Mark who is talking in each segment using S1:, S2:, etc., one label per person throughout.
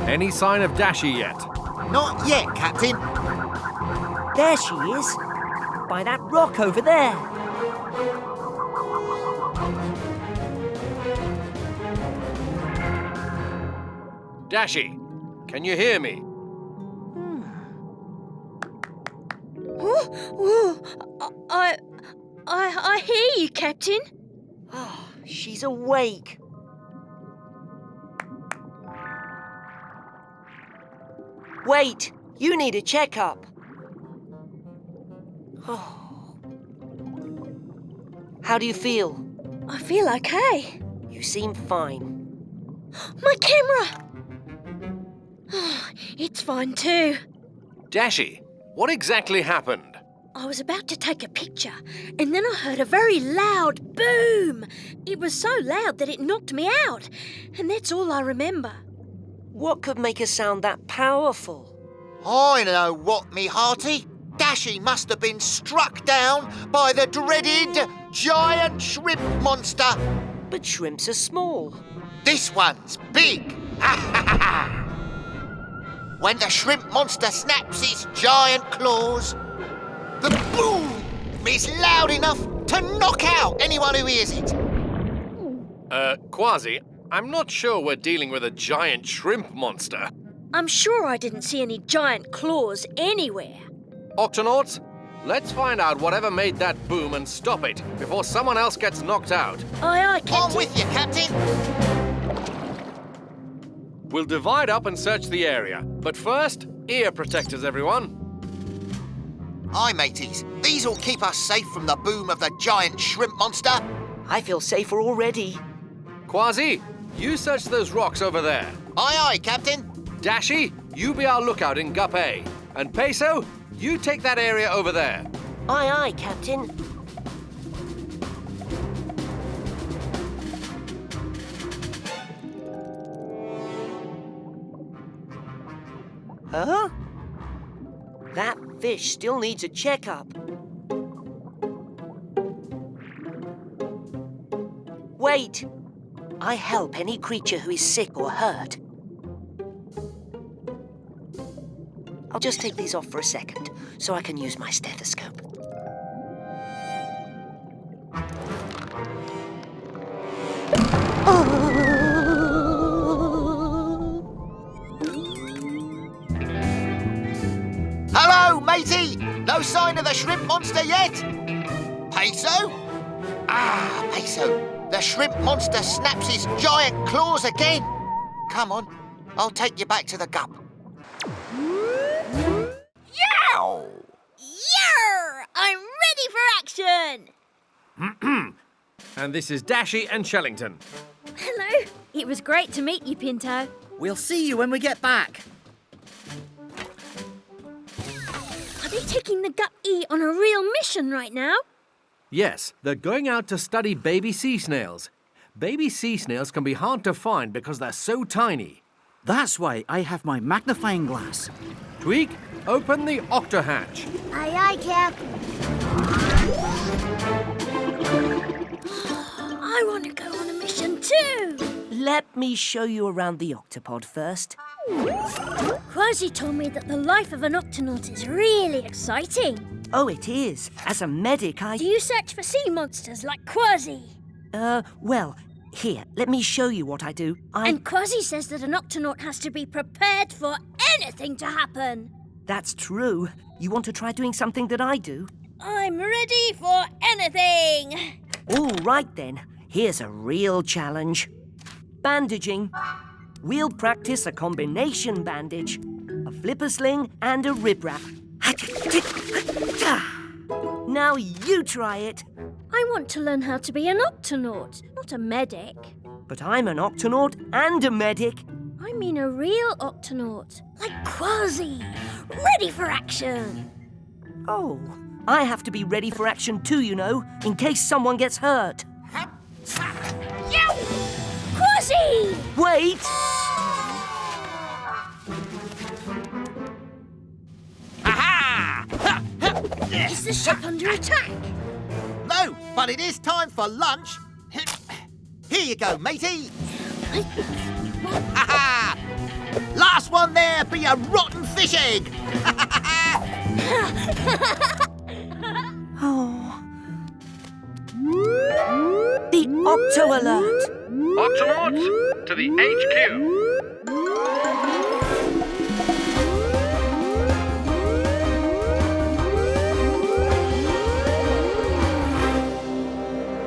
S1: Any sign of Dashi yet?
S2: Not yet, Captain.
S3: There she is, by that rock over there.
S1: Dashi, can you hear me?
S4: I hear you, Captain.
S3: Oh, she's awake. Wait, you need a checkup. Oh. How do you feel?
S4: I feel okay.
S3: You seem fine.
S4: My camera! Oh, it's fine too.
S1: Dashi, what exactly happened?
S4: I was about to take a picture, and then I heard a very loud boom. It was so loud that it knocked me out, and that's all I remember.
S3: What could make a sound that powerful?
S2: I know what, me hearty. Dashi must have been struck down by the dreaded giant shrimp monster.
S3: But shrimps are small.
S2: This one's big. When the shrimp monster snaps its giant claws, the boom is loud enough to knock out anyone who hears it.
S1: Kwazii, I'm not sure we're dealing with a giant shrimp monster.
S4: I'm sure I didn't see any giant claws anywhere.
S1: Octonauts, let's find out whatever made that boom and stop it before someone else gets knocked out.
S4: Aye, Captain.
S2: I'm with you, Captain.
S1: We'll divide up and search the area. But first, ear protectors, everyone.
S2: Aye, mateys. These'll keep us safe from the boom of the giant shrimp monster.
S3: I feel safer already.
S1: Kwazii, you search those rocks over there.
S2: Aye, aye, Captain.
S1: Dashi, you be our lookout in Guppy. And Peso, you take that area over there.
S3: Aye, aye, Captain. Huh? That fish still needs a checkup. Wait! I help any creature who is sick or hurt. I'll just take these off for a second, so I can use my stethoscope.
S2: Hello, matey. No sign of the shrimp monster yet? Peso? Ah, Peso. The shrimp monster snaps his giant claws again. Come on, I'll take you back to the gup.
S4: Yow! Yar! I'm ready for action!
S1: And this is Dashi and Shellington.
S4: Hello. It was great to meet you, Pinto.
S5: We'll see you when we get back.
S4: Are they taking the Guppy on a real mission right now?
S1: Yes, they're going out to study baby sea snails. Baby sea snails can be hard to find because they're so tiny.
S5: That's why I have my magnifying glass.
S1: Tweak, open the octo hatch.
S4: Aye, aye, Cap. I want to go on a mission too.
S3: Let me show you around the Octopod first.
S4: Kwazii told me that the life of an Octonaut is really exciting.
S3: Oh, it is. As a medic,
S4: Do you search for sea monsters like Kwazii?
S3: Well, here, let me show you what I do.
S4: And Kwazii says that an Octonaut has to be prepared for anything to happen.
S3: That's true. You want to try doing something that I do?
S4: I'm ready for anything.
S3: All right, then. Here's a real challenge. Bandaging. We'll practice a combination bandage. A flipper sling and a rib wrap. Now you try it.
S4: I want to learn how to be an Octonaut, not a medic.
S3: But I'm an Octonaut and a medic.
S4: I mean a real Octonaut, like Kwazii, ready for action.
S3: Oh, I have to be ready for action too, you know, in case someone gets hurt.
S4: Kwazii!
S3: Wait!
S4: Is the ship under attack?
S2: No, but it is time for lunch. Here you go, matey. Ha-ha! Last one there be a rotten fish egg!
S3: Oh. The Octo Alert!
S1: Octonauts, to the HQ.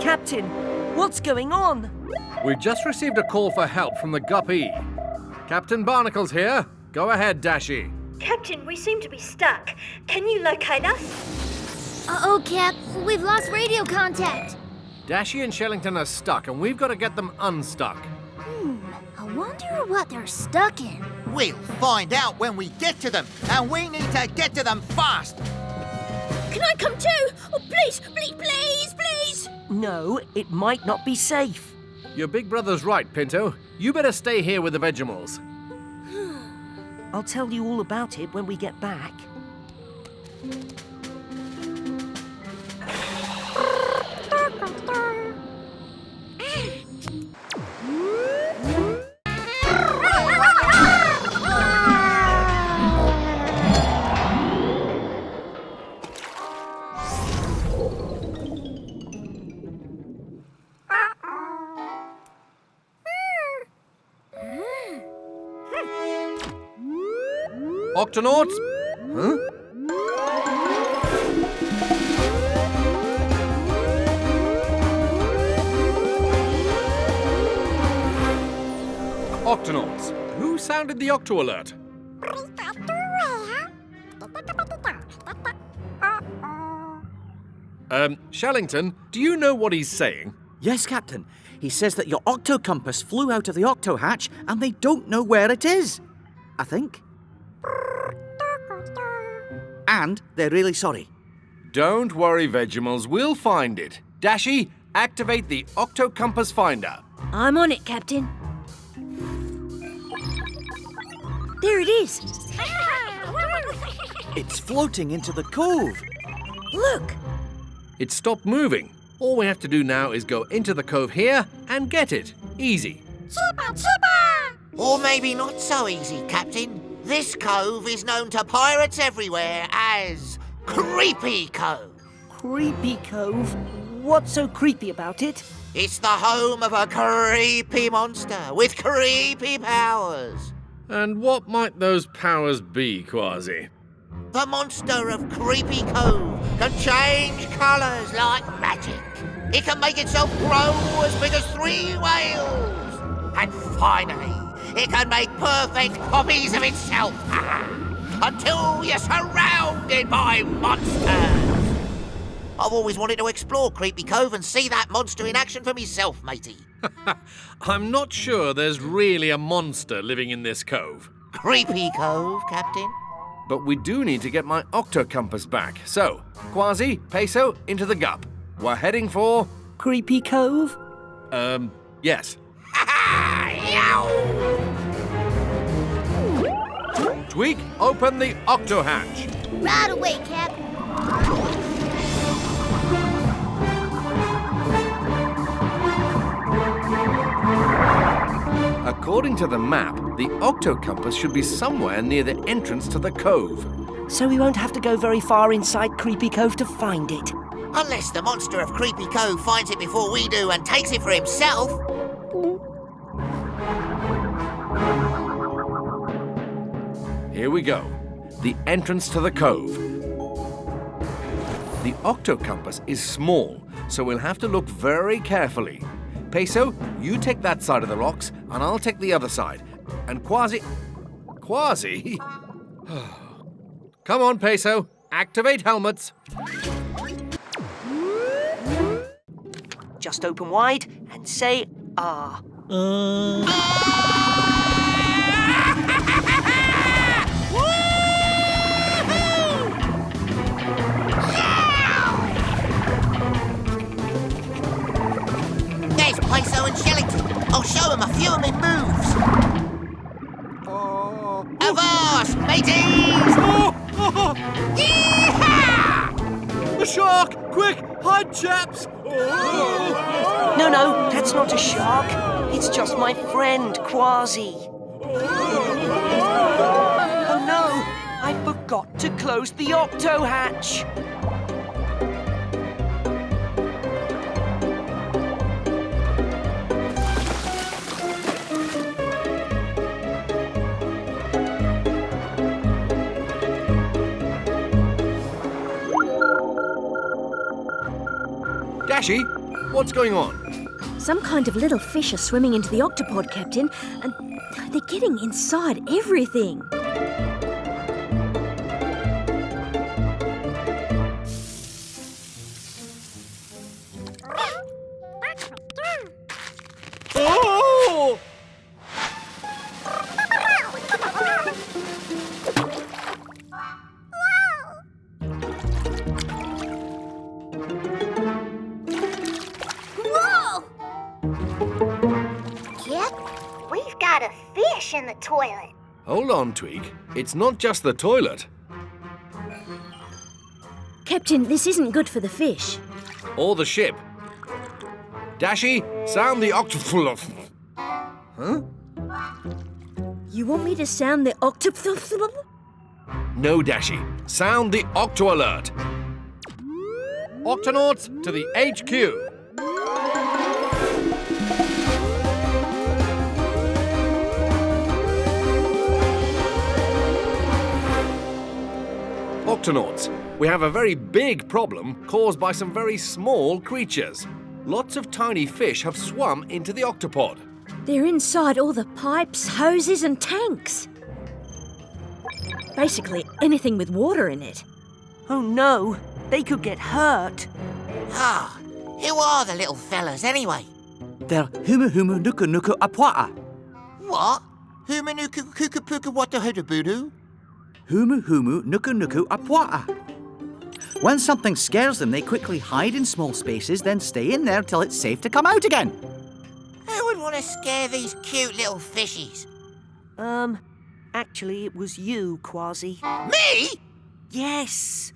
S3: Captain, what's going on?
S1: We just received a call for help from the Guppy. Captain Barnacles here. Go ahead, Dashi.
S4: Captain, we seem to be stuck. Can you locate us?
S6: Uh-oh, Cap. We've lost radio contact.
S1: Dashi and Shellington are stuck, and we've got to get them unstuck.
S6: I wonder what they're stuck in.
S2: We'll find out when we get to them, and we need to get to them fast.
S4: Can I come too? Oh, please, please, please, please.
S3: No, it might not be safe.
S1: Your big brother's right, Pinto. You better stay here with the Vegemals.
S3: I'll tell you all about it when we get back.
S1: Octonauts? Huh? Octonauts. Who sounded the Octo Alert? Shellington, do you know what he's saying?
S5: Yes, Captain. He says that your octo compass flew out of the octo hatch and they don't know where it is. I think. And they're really sorry.
S1: Don't worry, Vegemals. We'll find it. Dashi, activate the Octo Compass Finder.
S4: I'm on it, Captain. There it is.
S5: It's floating into the cove.
S4: Look.
S1: It stopped moving. All we have to do now is go into the cove here and get it. Easy.
S2: Or maybe not so easy, Captain. This cove is known to pirates everywhere as Creepy Cove.
S3: Creepy Cove? What's so creepy about it?
S2: It's the home of a creepy monster with creepy powers.
S1: And what might those powers be, Kwazii?
S2: The monster of Creepy Cove can change colours like magic. It can make itself grow as big as 3 whales. And finally, it can make perfect copies of itself. Until you're surrounded by monsters. I've always wanted to explore Creepy Cove and see that monster in action for myself, matey.
S1: I'm not sure there's really a monster living in this cove.
S2: Creepy Cove, Captain.
S1: But we do need to get my Octo Compass back. So, Kwazii, Peso, into the Gup. We're heading for...
S3: Creepy Cove?
S1: Yes. Tweak, open the Octo Hatch.
S6: Right away, Cap.
S1: According to the map, the Octo Compass should be somewhere near the entrance to the cove.
S3: So we won't have to go very far inside Creepy Cove to find it.
S2: Unless the monster of Creepy Cove finds it before we do and takes it for himself.
S1: Here we go. The entrance to the cove. The Octo Compass is small, so we'll have to look very carefully. Peso, you take that side of the rocks, and I'll take the other side. And Kwazii... Kwazii? Come on, Peso. Activate helmets.
S3: Just open wide and say ah.
S2: There's Peso and Shellington. I'll show them a few of my moves. Avast, mateys! Yeehaw!
S1: A shark! Quick, hide, chaps!
S3: No, that's not a shark. It's just my friend, Kwazii. Oh no! I forgot to close the octo hatch.
S1: Dashi, what's going on?
S4: Some kind of little fish are swimming into the Octopod, Captain, and they're getting inside everything.
S1: Oh!
S6: Whoa! Kip, we've got a fish in the toilet.
S1: Hold on, Tweak. It's not just the toilet.
S4: Captain, this isn't good for the fish.
S1: Or the ship. Dashi, sound the Octopus. Huh?
S4: You want me to sound the Octopus?
S1: No, Dashi. Sound the Octo Alert. Octonauts to the HQ. Octonauts, we have a very big problem caused by some very small creatures. Lots of tiny fish have swum into the Octopod.
S4: They're inside all the pipes, hoses and tanks. Basically, anything with water in it.
S3: Oh no! They could get hurt.
S2: Ah, who are the little fellas anyway?
S5: They're Humu Humu Nuku Nuku Apwaa.
S2: What? Humanuku kukapuka wata hudabudu?
S5: Humu Humu Nuku Nuku Apwaa. When something scares them, they quickly hide in small spaces, then stay in there till it's safe to come out again.
S2: Who would want to scare these cute little fishies?
S3: Actually, it was you, Kwazii.
S2: Me?
S3: Yes!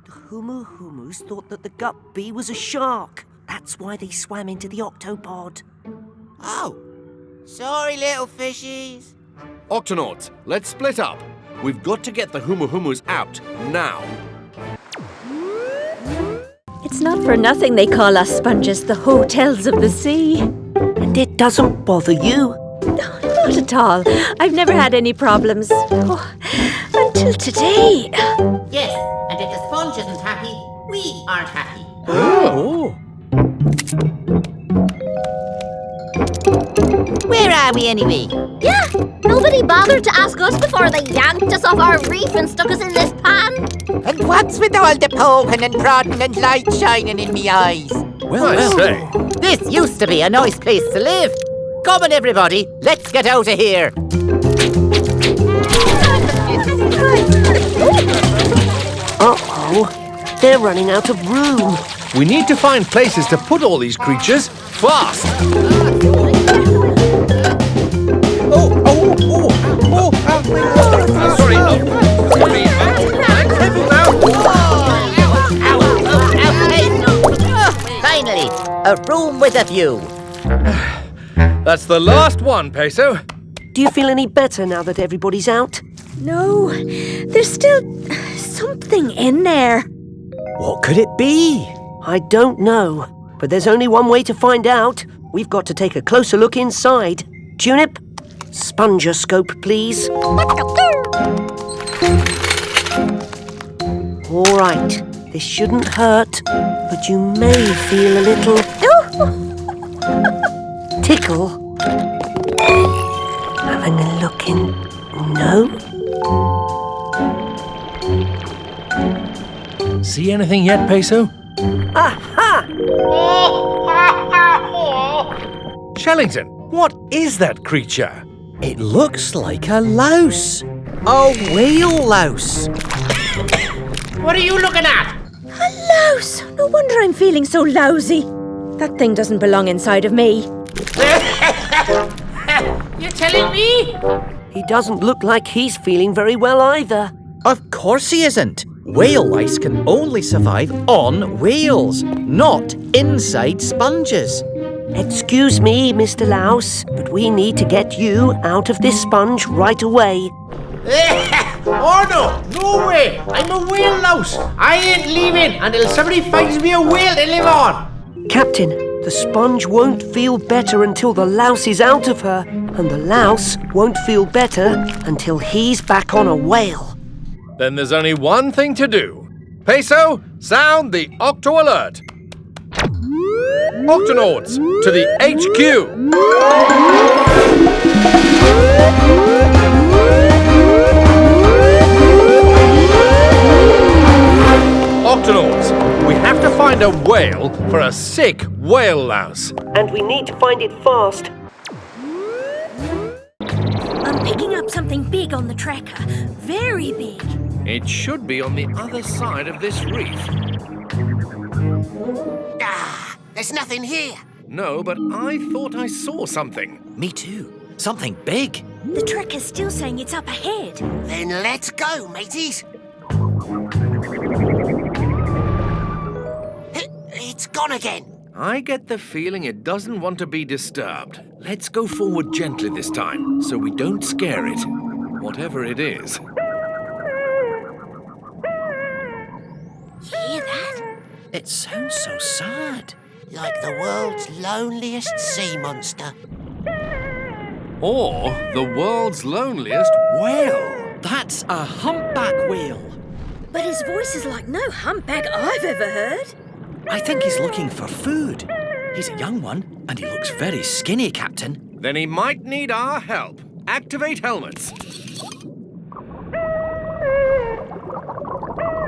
S3: The Humu Humus thought that the Guppy was a shark. That's why they swam into the Octopod.
S2: Oh, sorry little fishies.
S1: Octonauts, let's split up. We've got to get the Humu Humus out now.
S4: It's not for nothing they call us sponges the hotels of the sea.
S3: And it doesn't bother you.
S4: No, not at all. I've never had any problems. Oh, until today.
S7: Yes, and if the sponge isn't happy, we aren't happy.
S5: Oh!
S7: Where are we anyway?
S6: Yeah, nobody bothered to ask us before they yanked us off our reef and stuck us in this pan.
S2: And what's with all the poking and prodding and light shining in me eyes?
S1: I say.
S7: This used to be a nice place to live. Come on, everybody, let's get out of here.
S3: Uh-oh. They're running out of room.
S1: We need to find places to put all these creatures fast. Sorry.
S7: Finally, a room with a view.
S1: That's the last one, Peso.
S3: Do you feel any better now that everybody's out?
S4: No, there's still something in there.
S5: What could it be?
S3: I don't know, but there's only one way to find out. We've got to take a closer look inside. Tunip, spongescope, please. All right, this shouldn't hurt, but you may feel a little tickle. Having a look in. No?
S1: See anything yet, Peso?
S3: Aha!
S1: Shellington, what is that creature?
S5: It looks like a louse. A whale louse.
S7: What are you looking at?
S4: A louse. No wonder I'm feeling so lousy. That thing doesn't belong inside of me.
S7: You're telling me?
S3: He doesn't look like he's feeling very well either.
S5: Of course he isn't. Whale lice can only survive on whales, not inside sponges.
S3: Excuse me, Mr. Louse, but we need to get you out of this sponge right away.
S8: Oh no, no way! I'm a whale louse. I ain't leaving until somebody finds me a whale to live on.
S3: Captain, the sponge won't feel better until the louse is out of her, and the louse won't feel better until he's back on a whale.
S1: Then there's only one thing to do. Peso, sound the Octo Alert. Octonauts, to the HQ. Octonauts, we have to find a whale for a sick whale louse.
S3: And we need to find it fast.
S4: I'm picking up something big on the tracker. Very big.
S1: It should be on the other side of this reef.
S2: Ah, there's nothing here.
S1: No, but I thought I saw something.
S5: Me too. Something big.
S4: The tracker's still saying it's up ahead.
S2: Then let's go, mateys. It's gone again.
S1: I get the feeling it doesn't want to be disturbed. Let's go forward gently this time, so we don't scare it, whatever it is.
S2: Hear that?
S5: It sounds so sad.
S2: Like the world's loneliest sea monster.
S1: Or the world's loneliest whale.
S5: That's a humpback whale.
S4: But his voice is like no humpback I've ever heard.
S5: I think he's looking for food. He's a young one, and he looks very skinny, Captain.
S1: Then he might need our help. Activate helmets.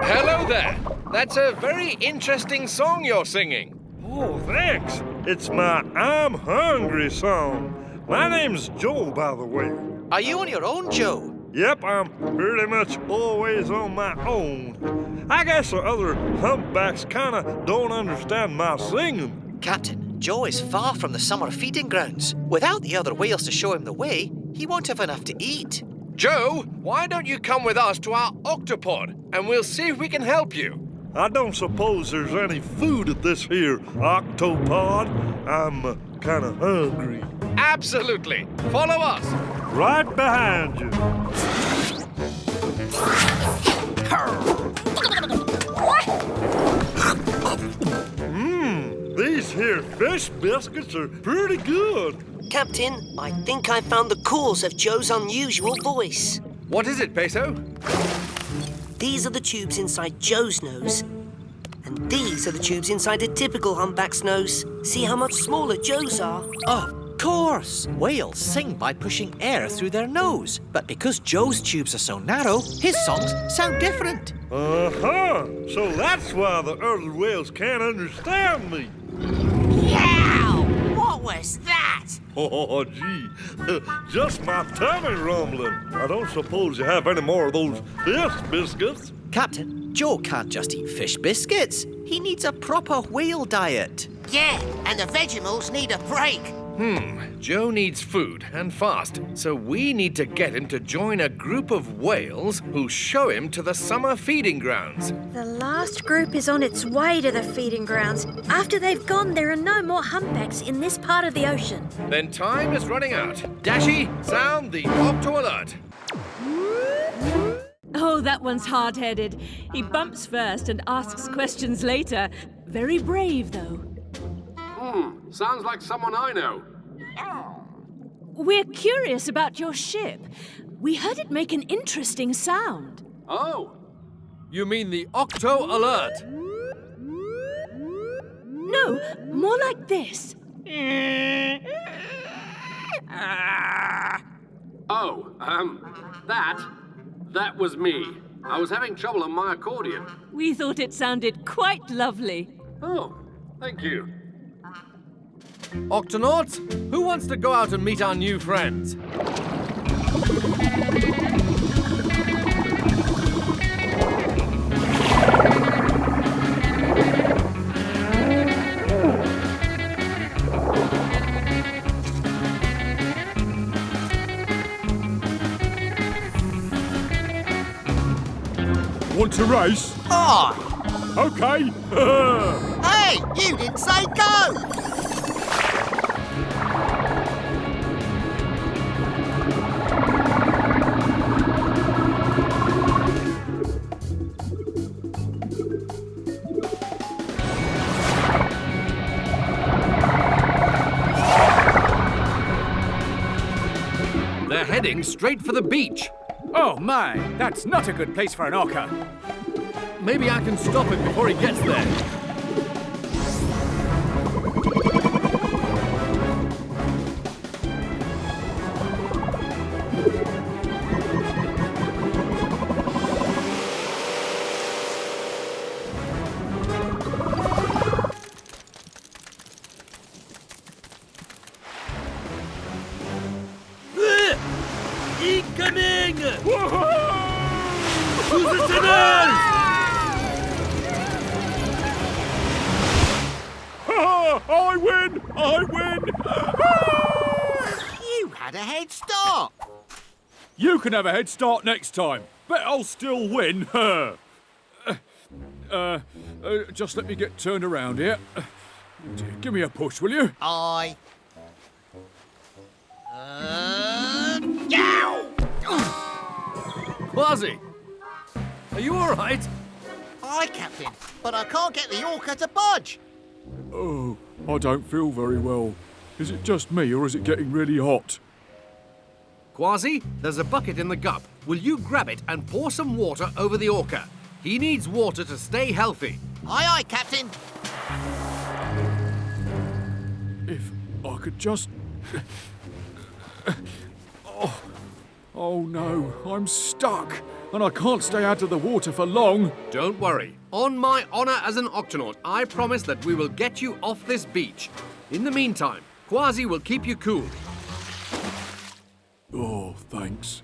S1: Hello there. That's a very interesting song you're singing.
S9: Oh, thanks. It's my I'm Hungry song. My name's Joe, by the way.
S5: Are you on your own, Joe?
S9: Yep, I'm pretty much always on my own. I guess the other humpbacks kinda don't understand my singing.
S5: Captain, Joe is far from the summer feeding grounds. Without the other whales to show him the way, he won't have enough to eat.
S1: Joe, why don't you come with us to our Octopod, and we'll see if we can help you.
S9: I don't suppose there's any food at this here Octopod. I'm kinda hungry.
S1: Absolutely. Follow us.
S9: Right behind you. These here fish biscuits are pretty good.
S3: Captain, I think I found the cause of Joe's unusual voice.
S1: What is it, Peso?
S3: These are the tubes inside Joe's nose. And these are the tubes inside a typical humpback's nose. See how much smaller Joe's are?
S5: Of course! Whales sing by pushing air through their nose. But because Joe's tubes are so narrow, his songs sound different.
S9: Uh-huh. So that's why the other whales can't understand me.
S2: Yow! What was that?
S9: Oh, gee. Just my tummy rumbling. I don't suppose you have any more of those fish biscuits.
S5: Captain, Joe can't just eat fish biscuits. He needs a proper whale diet.
S2: Yeah, and the Vegemals need a break.
S1: Joe needs food, and fast. So we need to get him to join a group of whales who'll show him to the summer feeding grounds.
S4: The last group is on its way to the feeding grounds. After they've gone, there are no more humpbacks in this part of the ocean.
S1: Then time is running out. Dashi, sound the Octo Alert.
S10: Oh, that one's hard-headed. He bumps first and asks questions later. Very brave, though.
S1: Sounds like someone I know.
S10: We're curious about your ship. We heard it make an interesting sound.
S1: Oh, you mean the Octo Alert?
S10: No, more like this.
S1: That was me. I was having trouble on my accordion.
S10: We thought it sounded quite lovely.
S1: Oh, thank you. Octonauts, who wants to go out and meet our new friends?
S9: Want to race?
S2: Aye.
S9: Okay.
S2: Hey, you didn't say go.
S1: heading straight for the beach.
S11: Oh my, that's not a good place for an orca.
S1: Maybe I can stop him before he gets there. Incoming! To the tunnels!
S11: I win! I win!
S2: You had a head start.
S11: You can have a head start next time. Bet I'll still win. Just let me get turned around here. Give me a push, will you?
S2: Yow!
S1: Kwazii, are you all right?
S2: Aye, Captain, but I can't get the orca to budge.
S11: Oh, I don't feel very well. Is it just me, or is it getting really hot?
S1: Kwazii, there's a bucket in the gup. Will you grab it and pour some water over the orca? He needs water to stay healthy.
S2: Aye, aye, Captain.
S11: If I could just... Oh no, I'm stuck, and I can't stay out of the water for long.
S1: Don't worry. On my honor as an Octonaut, I promise that we will get you off this beach. In the meantime, Kwazii will keep you cool.
S11: Oh, thanks.